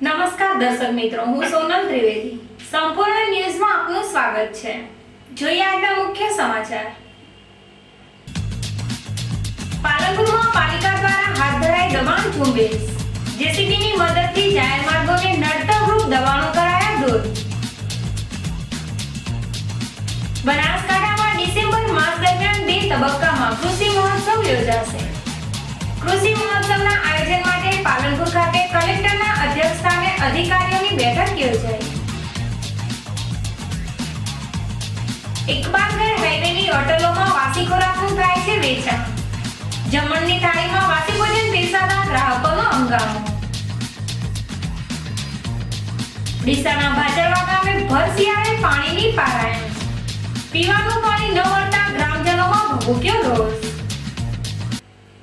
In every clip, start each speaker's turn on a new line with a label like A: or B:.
A: નમસ્કાર દર્શક મિત્રો, હું સોનલ ત્રિવેદી. સંપૂર્ણ ન્યૂઝમાં આપનું સ્વાગત છે. જોઈએ આજના મુખ્ય સમાચાર. પાલનપુરમાં પાલિકા દ્વારા હાથ ધરાઈ દબાણ ઝુંબેશ. જેસીબીની મદદથી જાહેર માર્ગોને નડતરરૂપ દબાણો કરાયા દૂર. બનાસકાંઠામાં ડિસેમ્બર માસ દરમિયાન 2 તબક્કામાં કૃષિ મહોત્સવ યોજાશે. કૃષિ મહોત્સવના આયોજન માટે પાલનપુર ખાતે કલેક્ટરના અધ્યક્ષસ્થાને અધિકારીઓની બેઠક યોજાઈ. ઇકબાલગઢ હાઈવેની હોટલોમાં વાસી ખોરાકનું થાય છે વેચાણ. જમણની થાળીમાં વાસી ભોજન પીરસાતા ગ્રાહકોનો હંગામો. ડીસાના ભાચરવા ગામે ભર શિયાળે પાણીની પારાયણ. પીવાનું પાણી ન મળતા ગ્રામજનોમાં ભભૂક્યો રોષ.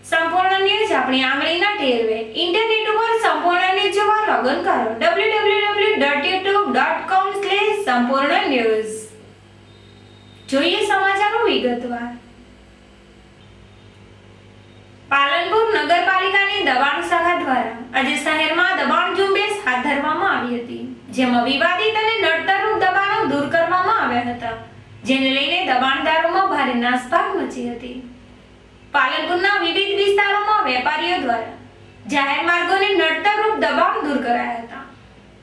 A: સંપૂર્ણ ન્યૂઝ આપણી આંગળીના ટેરવે. ઇન્ટરનેટ ઉપર સંપૂર્ણ ન્યૂઝ જોવા લોગિન કરો www.youtube.com/સંપૂર્ણ ન્યૂઝ. જોઈએ સમાચારો વિગતવાર. પાલનપુર નગરપાલિકાની દબાણ શાખા દ્વારા આજે શહેરમાં દબાણ ઝુંબેશ હાથ ધરવામાં આવી હતી, જેમાં વિવાદિત અને નડતરરૂપ દબાણો દૂર કરવામાં આવ્યા હતા, જેને લઈને દબાણદારોમાં ભારે નાસભાગ મચી હતી. પાલનપુરના વિવિધ વિસ્તારોમાં વેપારીઓ દ્વારા જાહેર માર્ગોને નડતરરૂપ દબાણ દૂર કરાયા હતા,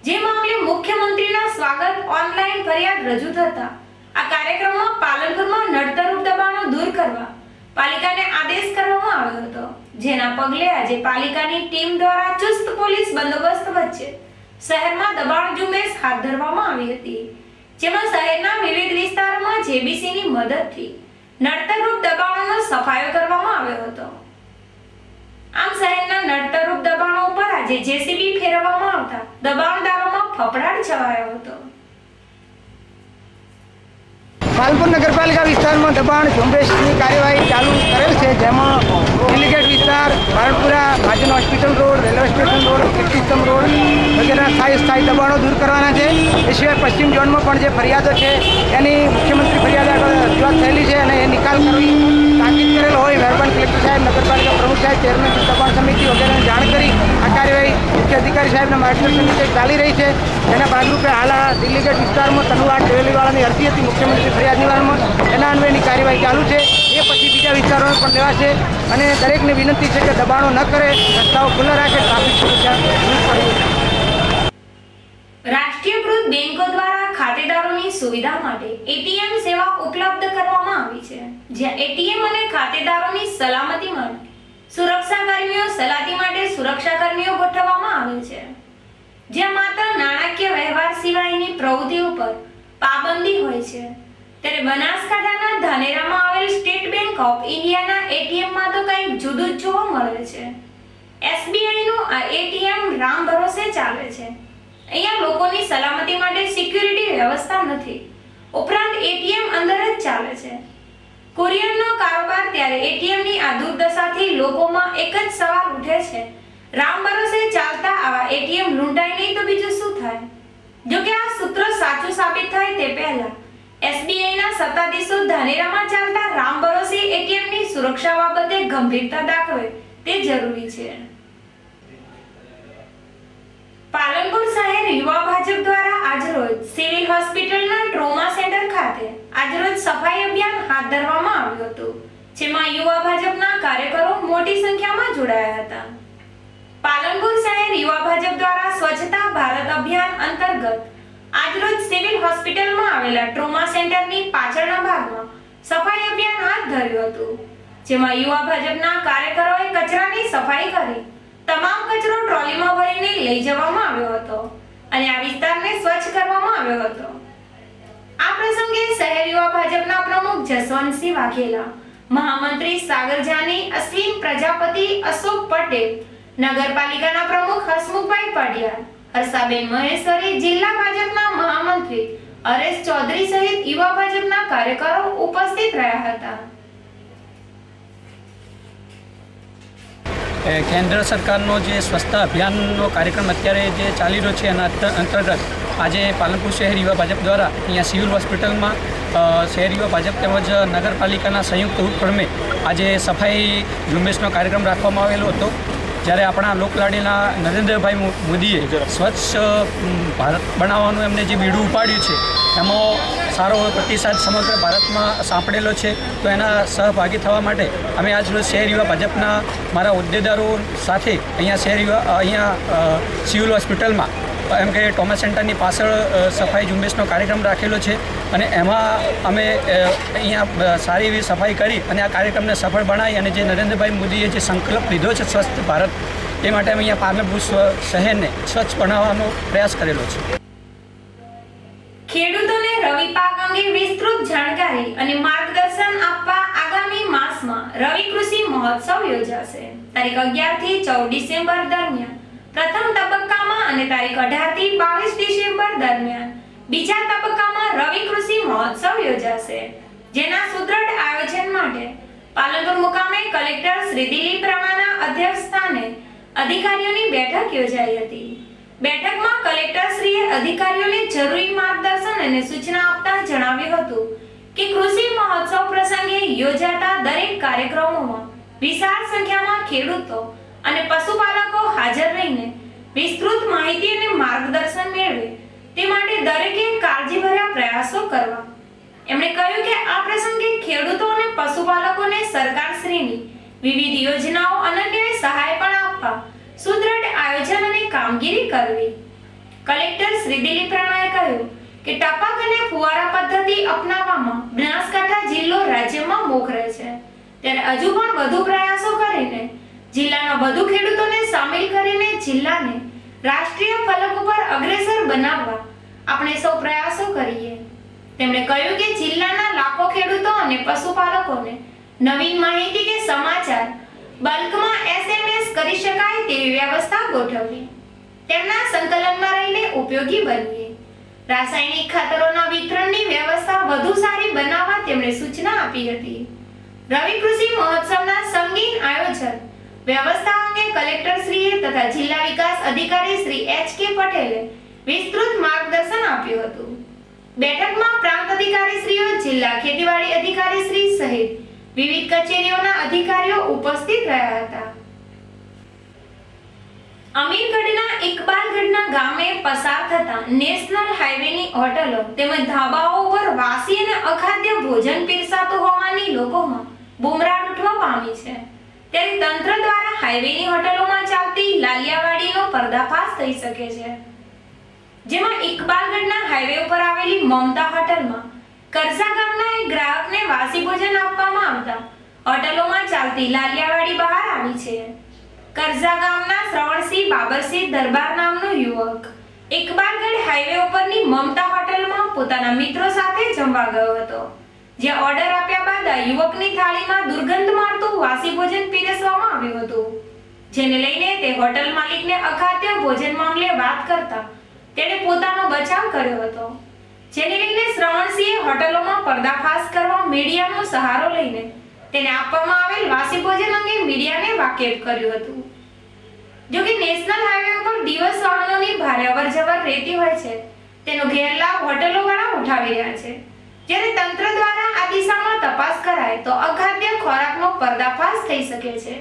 A: જે મામલે મુખ્યમંત્રીના સ્વાગત ઓનલાઈન ફરિયાદ રજૂ થતા આ કાર્યક્રમમાં પાલનપુરમાં નડતરરૂપ દબાણો દૂર કરવા પાલિકાને આદેશ કરવામાં આવ્યો હતો, જેના પગલે આજે પાલિકાની ટીમ દ્વારા ચુસ્ત પોલીસ બંદોબસ્ત વચ્ચે શહેરમાં દબાણ ઝુંબેશ હાથ ધરવામાં આવી હતી, જેમાં શહેરના વિવિધ વિસ્તારોમાં જેબીસીની મદદથી નડતરરૂપ દબાણોનો સફાયો કરવામાં આવ્યો હતો. આમ શહેરના નડતરરૂપ દબાણો ઉપર આજે જેસીબી ફેરવવામાં આવતા દબાણદારોમાં ફફડાટ છવાયો હતો.
B: પાલનપુર નગરપાલિકા વિસ્તારમાં દબાણ ઝુંબેશની કાર્યવાહી ચાલુ કરેલ છે, જેમાં ડેલિગેટ વિસ્તાર, Baranpura, Mahajan hospital road, railway station road, Kirtistambh road વગેરેના સ્થાયી દબાણો દૂર કરવાના છે. એ સિવાય પશ્ચિમ ઝોનમાં પણ જે ફરિયાદો છે એની મુખ્યમંત્રી ફરિયાદ આગળ રજૂઆત થયેલી છે અને એ નિકાલ કરવી તાકીદ કરેલ હોય. મહેરબાન કલેક્ટર સાહેબ, નગરપાલિકા પ્રમુખ સાહેબ, ચેરમેન દબાણ સમિતિ વગેરેને જાણ કરી આ કાર્યવાહી મુખ્ય અધિકારી સાહેબના માર્ગદર્શન નીચે ચાલી રહી છે. એના ભાગરૂપે હાલ આ ડેલિગેટ વિસ્તારમાં તનુવાડ ડેલીવાળાની અરજી હતી મુખ્યમંત્રી ફરિયાદ નિવારણમાં, એના અન્વયની કાર્યવાહી ચાલુ છે. એ પછી બીજા વિસ્તારોને પણ લેવાશે અને દરેકને વિનંતી છે કે દબાણો ન કરે, રસ્તાઓ ખુલ્લા રાખે, ટ્રાફિક સુરક્ષા
A: રાષ્ટ્રીયકૃત બેંકો દ્વારા ખાતેદારોની સુવિધા માટે એટીએમ સેવા ઉપલબ્ધ કરવામાં આવી છે, જ્યાં એટીએમ અને ખાતેદારોની સલામતી માટે સુરક્ષા કર્મીઓ સલામતી માટે સુરક્ષા કર્મીઓ ગોઠવવામાં આવે છે, જ્યાં માત્ર નાણાકીય વ્યવહાર સિવાયની પ્રવૃત્તિઓ પર પાબંદી હોય છે. ત્યારે બનાસકાંઠાના ધાનેરામાં આવેલ સ્ટેટ બેંક ઓફ ઇન્ડિયાના એટીએમમાં તો કંઈક જુદું જ જોવા મળે છે. એસબીઆઈનું આ એટીએમ રામ ભરોસે ચાલે છે. અહીંયા લોકોની સલામતી માટે સિક્યુરિટી વ્યવસ્થા નથી, ઉપરાંત એટીએમ અંદર જ ચાલે છે. કુરિયરનો કારોબાર, ત્યારે એટીએમની આ દુર્દશાથી લોકોમાં એક જ સવાલ ઉઠે છે, રામ ભરોસે ચાલતા આવા એટીએમ લૂંટાય નહીં તો બીજું શું થાય? જો કે આ સૂત્ર સાચું સાબિત થાય તે પહેલા એસબીઆઈના સત્તાધીશો ધાનેરામાં ચાલતા રામ ભરોસે એટીએમની સુરક્ષા બાબતે ગંભીરતા દાખવે તે જરૂરી છે. પાલનપુર શહેર યુવા ભાજપ દ્વારા આજરોજ સિવિલ હોસ્પિટલના ટ્રોમા સેન્ટર ખાતે આજરોજ સફાઈ અભિયાન હાથ ધરવામાં આવ્યું હતું, જેમાં યુવા ભાજપના કાર્યકરો મોટી સંખ્યામાં જોડાયા હતા. પાલનપુર શહેર યુવા ભાજપ દ્વારા સ્વચ્છતા ભારત અભિયાન અંતર્ગત આજરોજ સિવિલ હોસ્પિટલમાં આવેલા ટ્રોમા સેન્ટરની પાછળના ભાગમાં સફાઈ અભિયાન હાથ ધર્યું હતું, જેમાં યુવા ભાજપના કાર્યકરોએ કચરાની સફાઈ કરી તમામ કચરો ટ્રોલીમાં ભરીને લઈ જવામાં આવ્યો હતો અને આ વિસ્તારને સ્વચ્છ કરવામાં આવ્યો હતો. આ પ્રસંગે શહેર યુવા ભાજપના પ્રમુખ જસવંતસિંહ વાઘેલા, મહામંત્રી સાગર જાની, અશ્વિન પ્રજાપતિ, અશોક પટેલ, નગરપાલિકાના પ્રમુખ હસમુખભાઈ પડિયાર, હર્ષાબેન મહેશ્વરી, જિલ્લા ભાજપના મહામંત્રી હરેશ ચૌધરી સહિત યુવા ભાજપના કાર્યકરો ઉપસ્થિત રહ્યા હતા.
C: કેન્દ્ર સરકારનો જે સ્વચ્છતા અભિયાનનો કાર્યક્રમ અત્યારે જે ચાલી રહ્યો છે એના અંતર્ગત આજે પાલનપુર શહેર યુવા ભાજપ દ્વારા અહીંયા સિવિલ હોસ્પિટલમાં શહેર યુવા ભાજપ તેમજ નગરપાલિકાના સંયુક્ત ઉપક્રમે આજે સફાઈ ઝુંબેશનો કાર્યક્રમ રાખવામાં આવેલો હતો. જ્યારે આપણા લોકલાડીના નરેન્દ્રભાઈ મોદીએ સ્વચ્છ ભારત બનાવવાનું એમને જે બીડું ઉપાડ્યું છે એમાં સારો પ્રતિસાદ સમગ્ર ભારતમાં સાંપડેલો છે. તો એના સહભાગી થવા માટે અમે આજ રોજ શહેર યુવા ભાજપના મારા હોદ્દેદારો સાથે અહીંયા સિવિલ હોસ્પિટલમાં એમ કે ટ્રોમા સેન્ટરની પાછળ સફાઈ ઝુંબેશનો કાર્યક્રમ રાખેલો છે અને એમાં અમે અહીંયા સારી એવી સફાઈ કરી અને આ કાર્યક્રમને સફળ બનાવી અને જે નરેન્દ્રભાઈ મોદીએ જે સંકલ્પ લીધો છે સ્વચ્છ ભારત, એ માટે અમે અહીંયા પાલનપુર શહેરને સ્વચ્છ બનાવવાનો પ્રયાસ કરેલો છે.
A: ખેડૂતોને રવિ પાક અંગે વિસ્તૃત જાણકારી અને માર્ગદર્શન આપવા આગામી માસમાં રવિ કૃષિ મહોત્સવ યોજાશે. તારીખ 11 થી 14 ડિસેમ્બર દરમિયાન પ્રથમ તબક્કામાં અને તારીખ 18 થી 22 ડિસેમ્બર દરમિયાન બીજા તબક્કામાં રવિ કૃષિ મહોત્સવ યોજાશે. જેના સુદ્રઢ આયોજન માટે પાલનપુર મુકામે કલેક્ટર શ્રી દિલીપ રાણાના અધ્યક્ષસ્થાને અધિકારીઓની બેઠક યોજાઈ હતી. બેઠકમાં કલેક્ટરશ્રીએ અધિકારીઓને જરૂરી માર્ગદર્શન અને સૂચના આપતા જણાવ્યું હતું કે કૃષિ મહોત્સવ પ્રસંગે યોજાતા દરેક કાર્યક્રમોમાં વિશાળ સંખ્યામાં ખેડૂતો અને પશુપાલકો હાજર રહીને વિસ્તૃત માહિતી અને માર્ગદર્શન મેળવે તે માટે દરેકે કાળજીભર્યા પ્રયાસો કરવા. એમણે કહ્યું કે આ પ્રસંગે ખેડૂતો અને પશુપાલકોને સરકારશ્રીની વિવિધ યોજનાઓ અનન્ય સહાય પણ આપવા સુદ્રઢ આયોજન અને કામગીરી કરવી. કલેક્ટર શ્રી દિલીપ રાણાએ કહ્યું કે ટપક અને ફુવારા પદ્ધતિ અપનાવવામાં બનાસકાંઠા જિલ્લો રાજ્યમાં મોખરે છે, ત્યારે હજુ પણ વધુ પ્રયાસો કરીને જિલ્લાના વધુ ખેડૂતોને સામેલ કરીને જિલ્લાને રાષ્ટ્રીય ફલક ઉપર અગ્રેસર બનાવવા આપણે સૌ પ્રયાસો કરીએ. તેમણે કહ્યું કે જિલ્લાના લાખો ખેડૂતો અને પશુપાલકોને નવીન માહિતી કે સમાચાર બલ્કમાં SMS કરી શકાય તેવી વ્યવસ્થા ગોઠવવી, તેમના સંકલનમાં રહીને ઉપયોગી બનીએ. રાસાયણિક ખાતરોના વિતરણની વ્યવસ્થા વધુ સારી બનાવવા તેમણે સૂચના આપી હતી. રવિ કૃષિ મહોત્સવના સંગીન આયોજન વ્યવસ્થા અંગે કલેક્ટરશ્રીએ તથા જિલ્લા વિકાસ અધિકારી શ્રી HK પટેલે વિસ્તૃત માર્ગદર્શન આપ્યું હતું. બેઠકમાં પ્રાંત અધિકારીશ્રીઓ, જિલ્લા ખેતીવાડી અધિકારીશ્રી સહિત વિવિધ કચેરીઓના અધિકારીઓ ઉપસ્થિત રહ્યા હતા. અમીરગઢના ઇકબાલગઢના ગામે પસાર થતા નેશનલ હાઈવેની હોટલો તેમજ ધાબાઓ ઉપર વાસી અને અખાદ્ય ભોજન પીરસાતું હોવાની લોકોમાં બુમરાડ ઉઠવા પામી છે. ત્યારે તંત્ર દ્વારા હાઈવેની હોટલોમાં ચાલતી લાલિયાવાડીનો પર્દાફાશ થઈ શકે છે. જેમાં ઇકબાલગઢના હાઈવે ઉપર આવેલી મમતા હોટલમાં કરજા ગામના એક ગ્રાહકને વાસી ભોજન આપવામાં આવતા હોટલોમાં ચાલતી લાલિયાવાડી બહાર આવી છે. કરજા ગામના શ્રવણસિંહ બાબરસિંહ દરબાર નામનો યુવક ઇકબાલગઢ હાઈવે ઉપરની મમતા હોટલમાં પોતાના મિત્રો સાથે જમવા ગયો હતો. જે ઓર્ડર આપ્યા બાદ આ યુવકની થાળીમાં દુર્ગંધ મારતું વાસી ભોજન પીરસવામાં આવ્યું હતું. જેને લઈને તે હોટલ માલિકને અખાદ્ય ભોજન મામલે વાત કરતા તેણે પોતાનો બચાવ કર્યો હતો. જેને લઈને શ્રવણસિંહે હોટલોમાં પર્દાફાશ કરવા મીડિયાનો સહારો લઈને તેને આપવામાં આવેલ વાસી ભોજન અંગે મીડિયાને વાકેફ કર્યું હતું. જો કે નેશનલ હાઈવે ઉપર દિવસ વાહનોની ભારે અવરજવર રહેતી હોય છે, તેનો ગેરલાભ હોટલોવાળા ઉઠાવી રહ્યા છે. જ્યારે તંત્ર દ્વારા આ દિશામાં તપાસ કરાય તો અખાદ્ય ખોરાકનો પર્દાફાશ થઈ શકે છે.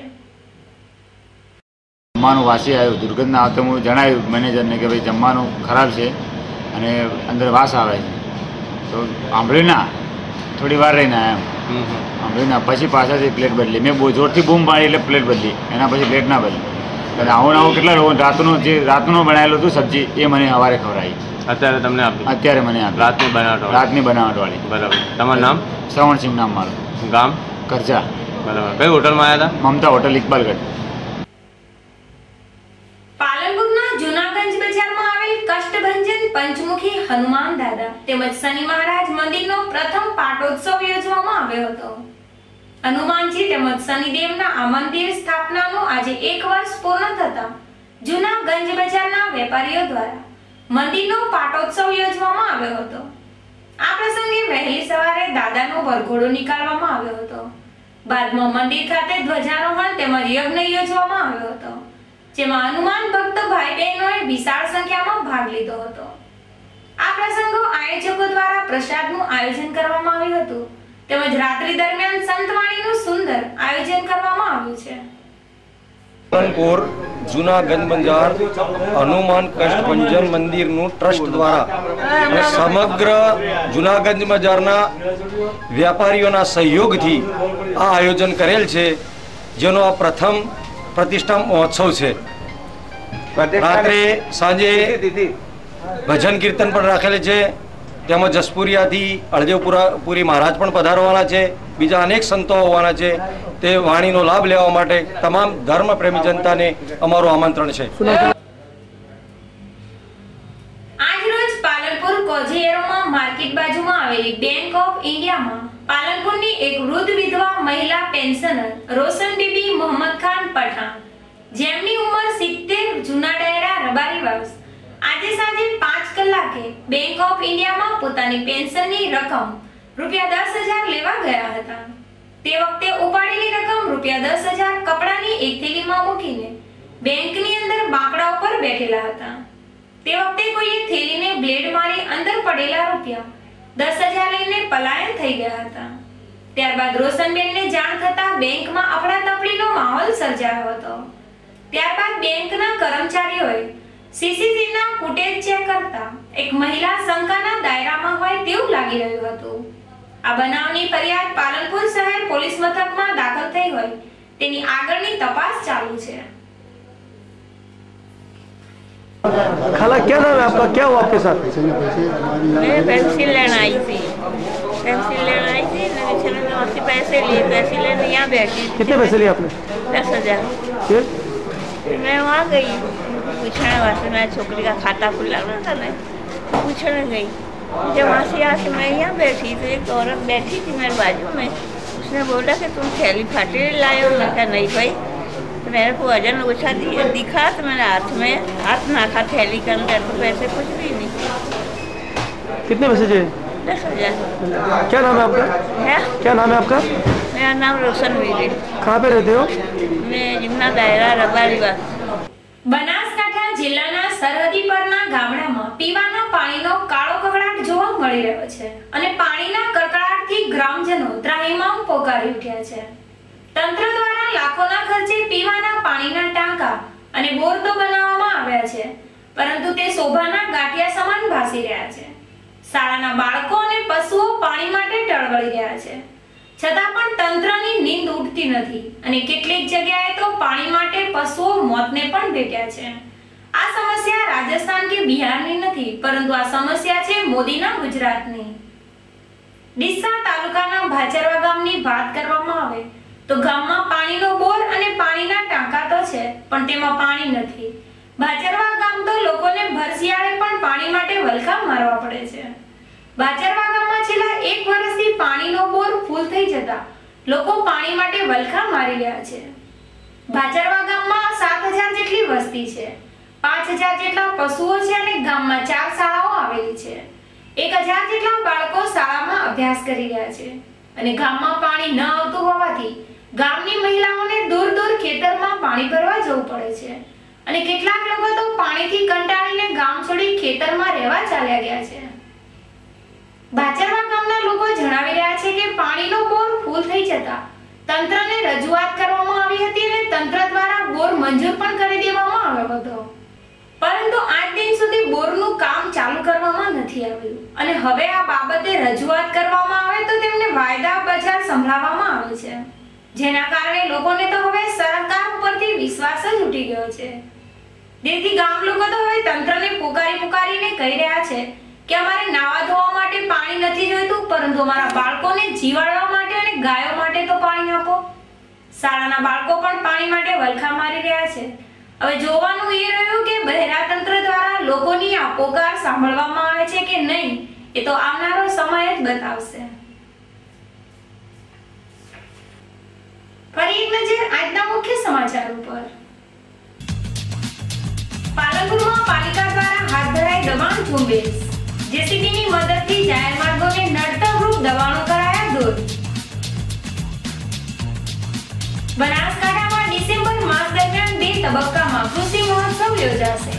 D: જમવાનું વાસી આવ્યું, દુર્ગંધ આવતો હું જણાવ્યું મેનેજરને કે ભાઈ જમવાનું ખરાબ છે અને અંદર વાસ આવે છે. તો સાંભળ્યું ના, થોડી વાર રહીને આવ્યા સાંભળ્યું ના, પછી પાછળથી પ્લેટ બદલી. મેં બહુ જોરથી બૂમ પાડી એટલે પ્લેટ બદલી, એના પછી પ્લેટ ના બદલી. અને આવું કેટલા લોકો રાતનું બનાવેલું હતું સબ્જી એ મને સવારે ખવડાવી.
E: અત્યારે તમને આપી? અત્યારે મને આપી. રાતની બનાવટ વાળી. બરાબર. તમારું નામ?
D: શ્રવણસિંહ નામ મારું.
E: ગામ?
D: કરજા.
E: બરાબર. કઈ હોટલમાં આવ્યા હતા?
D: મમતા હોટલ, ઇકબાલગઢ.
A: પાલનપુરના જૂનાગંજ બજારમાં આવેલ કષ્ટભંજન પંચમુખી હનુમાન દાદા તેમજ શનિ મહારાજ મંદિરનો પ્રથમ પાટોત્સવ યોજવામાં આવ્યો હતો. હનુમાનજી તેમજ શનિદેવના આ મંદિર સ્થાપનાનું આજે 1 વર્ષ પૂર્ણ થતા જૂનાગંજ બજારના વેપારીઓ દ્વારા મંદિરનો પાટોત્સવ યોજવામાં આવ્યો હતો. આ પ્રસંગે વહેલી સવારે દાદાનો વરઘોડો નીકાળવામાં આવ્યો હતો. બાદમાં મંદિર ખાતે ધ્વજારોહણ તેમજ યજ્ઞ યોજવામાં આવ્યો હતો, જેમાં હનુમાન ભક્ત ભાઈ બહેનોએ વિશાળ સંખ્યામાં ભાગ લીધો હતો. આ પ્રસંગો આયોજકો દ્વારા પ્રસાદનું આયોજન કરવામાં આવ્યું હતું તેમજ રાત્રિ દરમિયાન સંતવાણીનું સુંદર આયોજન કરવામાં આવ્યું છે.
F: પાલનપુર જૂના ગંજ બજાર હનુમાન કષ્ટભંજન મંદિરનું ટ્રસ્ટ દ્વારા અને સમગ્ર જૂનાગંજ બજારના વેપારીઓના સહયોગથી આ આયોજન કરેલ છે, જેનો આ પ્રથમ પ્રતિષ્ઠા મહોત્સવ છે. રાત્રે સાંજે ભજન કીર્તન પણ રાખેલ છે. તેમાં જસપુરિયાથી હળદેવપુરી મહારાજ પણ પધારવાના છે. બીજા અનેક સંતો હોવાના છે. તે વાણીનો લાભ લેવા માટે તમામ ધર્મ પ્રેમી જનતાને અમારું આમંત્રણ છે.
A: આજરોજ પાલનપુર કોઝિયરોમાં માર્કેટ બાજુમાં આવેલી બેંક ઓફ ઇન્ડિયામાં પાલનપુરની એક વૃદ્ધ વિધવા મહિલા પેન્શનર રોશન બીબી મોહમ્મદ ખાન પઠાણ, જેમની ઉંમર 70, જૂના ડાયરા રબારીવાસ, આજે સાંજે 5 કલાકે બેંક ઓફ ઇન્ડિયામાં પોતાની પેન્શનની રકમ ₹10,000 લેવા ગયા હતા. તે વખતે ઉપાડેલી રકમ ₹10,000 કપડાની એક થેલીમાં મૂકીને બેંકની અંદર બાંકડા ઉપર બેઠેલા હતા. તે વખતે કોઈએ થેલીને બ્લેડ મારી અંદર પડેલા ₹10,000 લઈને પલાયન થઈ ગયા હતા. ત્યારબાદ રોશનબેનને જાણ થતા બેંકમાં અફડાતફડીનો માહોલ સર્જાયો હતો. ત્યારબાદ બેંકના કર્મચારીઓએ સીસીટીવીના ફૂટેજ ચેક કરતા એક મહિલા શંકાના દાયરામાં હોય તેવું લાગી રહ્યું હતું. આ બનાવની ફરિયાદ પાલનપુર શહેર પોલીસ મથકમાં દાખલ થઈ હોય તેની આગળની તપાસ ચાલુ છે.
G: खाला क्या नाम है आपका, क्या हुआ आपके साथ?
H: मैं पेंसिल लेना आई थी वहाँ से पैसे लिए, पैसे लेने यहाँ बैठी.
G: कितने पैसे लिए आपने?
H: 10,000.
G: फिर
H: मैं वहाँ गई पूछने वास्ते, मेरा छोकरी का खाता खुलाना था ना, पूछने गई. जब वहाँ से आके मैं यहाँ बैठी तो एक औरत बैठी थी मेरे बाजू में. उसने बोला कि तुम थैली फाटे लाए हो. मैं कहा नहीं भाई. तो मेरे को वजन ओछा दिखा तो मैंने हाथ नाखा थैली के अंदर, तो पैसे कुछ भी नहीं.
G: कितने पैसे चाहिए?
H: 10,000.
G: क्या नाम है आपका?
H: है
G: क्या नाम है आपका?
H: मेरा नाम रोशन बीबी.
G: कहाँ पे रहते हो?
H: मैं जमुना दायरा रबारीवास.
A: બનાસકાંઠા જિલ્લાના સરહદી પરના ગામડામાં પીવાના પાણીનો કાળો કકળાટ જોવા મળી રહ્યો છે અને પાણીના કકળાટથી ગ્રામજનો ત્રાહિમામ પોકારી ઉઠ્યા છે. તંત્ર દ્વારા લાખોના ખર્ચે પીવાના પાણીના ટાંકા અને બોર તો બનાવવામાં આવ્યા છે, પરંતુ તે શોભાના ગાંઠિયા સમાન ભાસી રહ્યા છે. શાળાના બાળકો અને પશુઓ પાણી માટે ટળવળી રહ્યા છે, છતાં પણ તંત્રની નીંદ ઉઠતી નથી અને કેટલીક જગ્યાએ તો પાણી માટે પશુઓ મોતને પણ ભેટ્યા છે. આ સમસ્યા રાજસ્થાન કે બિહારની નથી, પરંતુ આ સમસ્યા છે મોદીના ગુજરાતની. ડીસા તાલુકાના ભાચરવા ગામની વાત કરવામાં આવે તો ગામમાં પાણીનો બોર અને પાણીના ટાંકા તો છે, પણ તેમાં પાણી નથી. ભાચરવા ગામ તો લોકોને ભર શિયાળે પણ પાણી માટે વલખા મારવા પડે છે. ભાચરવા ગામમાં છેલ્લા 1 વર્ષથી પાણીનો બોર ફૂલ થઈ જતા લોકો પાણી માટે વલખા મારી રહ્યા છે. ભાચરવા ગામમાં 7,000 જેટલી વસ્તી છે, 5,000 જેટલા પશુઓ છે અને ગામમાં 4 શાળાઓ આવેલી છે. 1,000 જેટલા બાળકો શાળામાં અભ્યાસ કરી રહ્યા છે અને ગામમાં પાણી ન આવતું હોવાથી ગામની મહિલાઓને દૂર દૂર ખેતરમાં પાણી ભરવા જવું પડે છે અને કેટલાક લોકો તો પાણીથી કંટાળીને ગામ છોડી ખેતરમાં રહેવા ચાલ્યા ગયા છે. ભાચરવા ગામના લોકો જણાવી રહ્યા છે કે પાણીનો બોર ફૂલ થઈ જતા તંત્રને રજૂઆત કરવામાં આવી હતી અને તંત્ર દ્વારા બોર મંજૂર પણ કરી દેવામાં આવ્યો હતો, પરંતુ આજ દિન સુધી બોરનું કામ ચાલુ કરવામાં નથી આવ્યું અને હવે આ બાબતે રજૂઆત કરવામાં આવે તો તેમને વાયદા બજાર સંભળાવવામાં આવે છે, જેના કારણે લોકોને તો હવે સરકાર ઉપરથી વિશ્વાસ જ ઉઠી ગયો છે. જેથી ગામ લોકો તો હવે તંત્રને પુકારીને કહી રહ્યા છે કે અમારે નાવા ધોવા માટે પાણી નથી જોઈતું, પરંતુ અમારા બાળકોને જીવાડવા માટે અને ગાયો માટે તો પાણી આપો. શાળાના બાળકો પણ પાણી માટે વલખા મારી રહ્યા છે. હવે જોવાનું એ રહ્યું કે બહેરા તંત્ર દ્વારા લોકોની આ પોકાર સાંભળવામાં આવે છે કે નહીં, એ તો આવનારો સમય જ બતાવશે. ફરી એક નજર આજના મુખ્ય સમાચાર ઉપર. પાલનપુરમાં પાલિકા દ્વારા હાથ ધરાઈ દબાણ ઝુંબેશ. જેસીબીની મદદથી જાહેર માર્ગોને નડતરરૂપ દબાણો કરાયા દૂર. બનાસકાંઠામાં ડિસેમ્બર માસ દરમિયાન 2 તબક્કામાં કૃષિ મહોત્સવ યોજાશે.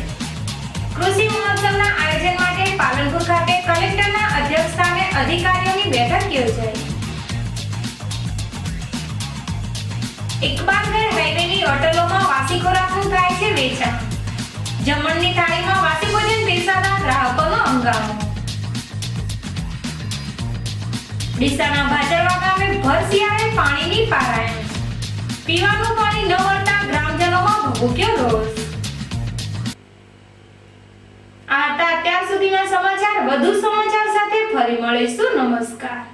A: કૃષિ મહોત્સવના આયોજન માટે પાલનપુર ખાતે કલેક્ટરના અધ્યક્ષસ્થાને અધિકારીઓની બેઠક યોજાઈ. ઇકબાલગઢ હાઈવેની હોટલોમાં વાસી ખોરાકનું થાય છે વેચાણ. જમણની થાળીમાં વાસી ભોજન પીરસાતા ગ્રાહકોનો હંગામો. ડીસાના ભાચરવા ગામે ભર શિયાળે પાણીની પારાયણ. પીવાનું પાણી ન મળતા ગ્રામજનોમાં ભભૂક્યો રોષ. આ હતા અત્યાર સુધીના સમાચાર. વધુ સમાચાર સાથે ફરી મળીશું. નમસ્કાર.